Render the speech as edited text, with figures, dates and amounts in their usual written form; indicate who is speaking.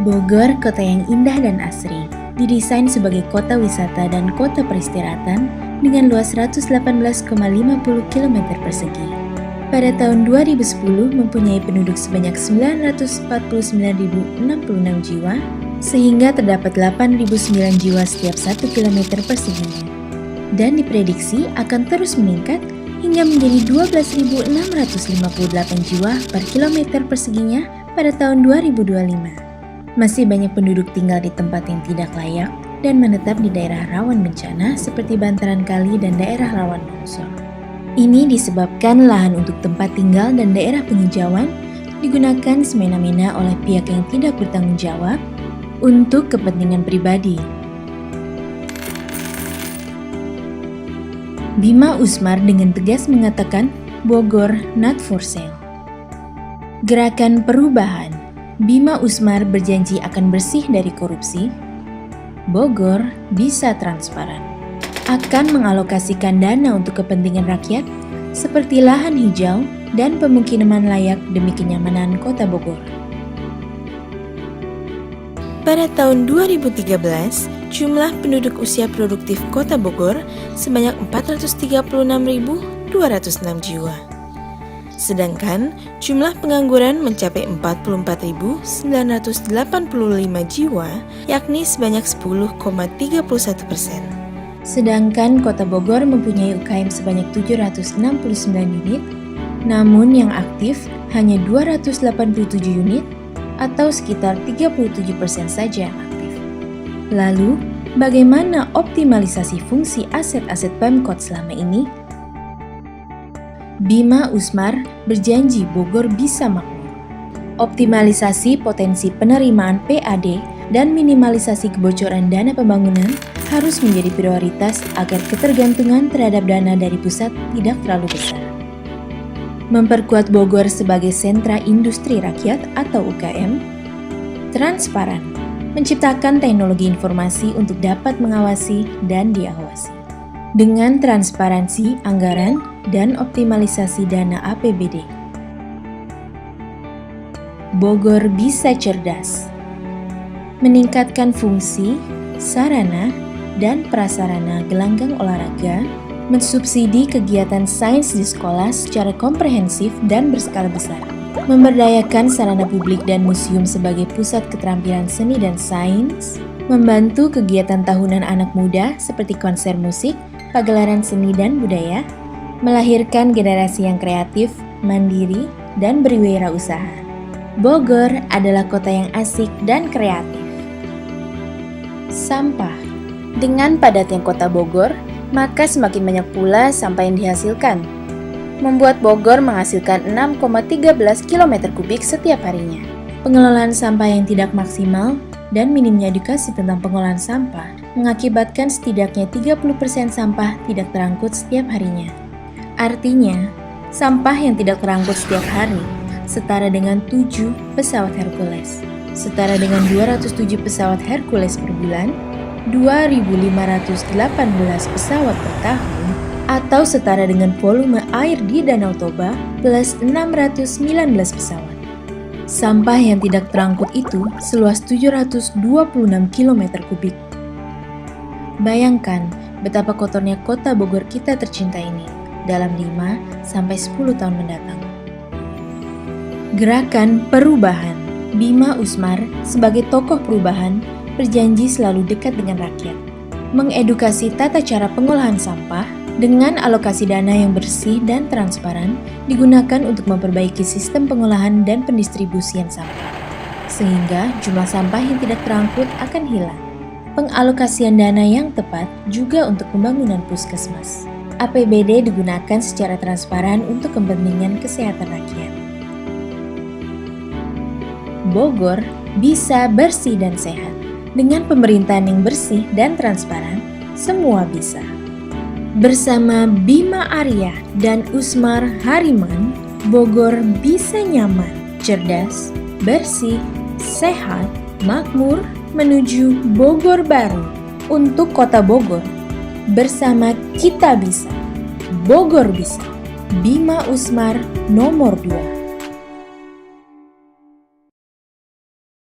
Speaker 1: Bogor, kota yang indah dan asri, didesain sebagai kota wisata dan kota peristirahatan dengan luas 118,50 km persegi. Pada tahun 2010 mempunyai penduduk sebanyak 949.066 jiwa, sehingga terdapat 8.009 jiwa setiap 1 km perseginya. Dan diprediksi akan terus meningkat hingga menjadi 12.658 jiwa per kilometer perseginya pada tahun 2025. Masih banyak penduduk tinggal di tempat yang tidak layak dan menetap di daerah rawan bencana seperti bantaran kali dan daerah rawan longsor. Ini disebabkan lahan untuk tempat tinggal dan daerah penghijauan digunakan semena-mena oleh pihak yang tidak bertanggung jawab untuk kepentingan pribadi. Bima Usmar dengan tegas mengatakan Bogor not for sale. Gerakan Perubahan. Bima Usmar berjanji akan bersih dari korupsi. Bogor bisa transparan. Akan mengalokasikan dana untuk kepentingan rakyat seperti lahan hijau dan pemukiman layak demi kenyamanan kota Bogor. Pada tahun 2013, jumlah penduduk usia produktif kota Bogor sebanyak 436.206 jiwa. Sedangkan jumlah pengangguran mencapai 44.985 jiwa, yakni sebanyak 10,31%. Sedangkan kota Bogor mempunyai UKM sebanyak 769 unit, namun yang aktif hanya 287 unit atau sekitar 37% saja yang aktif. Lalu, bagaimana optimalisasi fungsi aset-aset Pemkot selama ini? Bima Usmar berjanji Bogor bisa makmur. Optimalisasi potensi penerimaan PAD dan minimalisasi kebocoran dana pembangunan harus menjadi prioritas agar ketergantungan terhadap dana dari pusat tidak terlalu besar. Memperkuat Bogor sebagai sentra industri rakyat atau UKM. Transparan, menciptakan teknologi informasi untuk dapat mengawasi dan diawasi. Dengan transparansi anggaran dan optimalisasi dana APBD. Bogor bisa cerdas. Meningkatkan fungsi, sarana, dan prasarana gelanggang olahraga, mensubsidi kegiatan sains di sekolah secara komprehensif dan berskala besar, memberdayakan sarana publik dan museum sebagai pusat keterampilan seni dan sains, membantu kegiatan tahunan anak muda seperti konser musik, pagelaran seni dan budaya, melahirkan generasi yang kreatif, mandiri, dan berwirausaha. Bogor adalah kota yang asik dan kreatif. Sampah. Dengan padatnya kota Bogor, maka semakin banyak pula sampah yang dihasilkan. Membuat Bogor menghasilkan 6,13 km kubik setiap harinya. Pengelolaan sampah yang tidak maksimal dan minimnya edukasi tentang pengolahan sampah mengakibatkan setidaknya 30% sampah tidak terangkut setiap harinya. Artinya, sampah yang tidak terangkut setiap hari setara dengan 7 pesawat Hercules. Setara dengan 207 pesawat Hercules per bulan, 2.518 pesawat per tahun, atau setara dengan volume air di Danau Toba plus 619 pesawat. Sampah yang tidak terangkut itu seluas 726 km kubik. Bayangkan betapa kotornya kota Bogor kita tercinta ini dalam 5-10 tahun mendatang. Gerakan Perubahan. Bima Usmar sebagai tokoh perubahan berjanji selalu dekat dengan rakyat, mengedukasi tata cara pengolahan sampah dengan alokasi dana yang bersih dan transparan digunakan untuk memperbaiki sistem pengolahan dan pendistribusian sampah, sehingga jumlah sampah yang tidak terangkut akan hilang. Pengalokasian dana yang tepat juga untuk pembangunan puskesmas. APBD digunakan secara transparan untuk kepentingan kesehatan rakyat. Bogor bisa bersih dan sehat. Dengan pemerintahan yang bersih dan transparan, semua bisa. Bersama Bima Arya dan Usmar Hariman, Bogor bisa nyaman, cerdas, bersih, sehat, makmur, menuju Bogor baru. Untuk kota Bogor, bersama kita bisa. Bogor bisa. Bima Usmar nomor 2.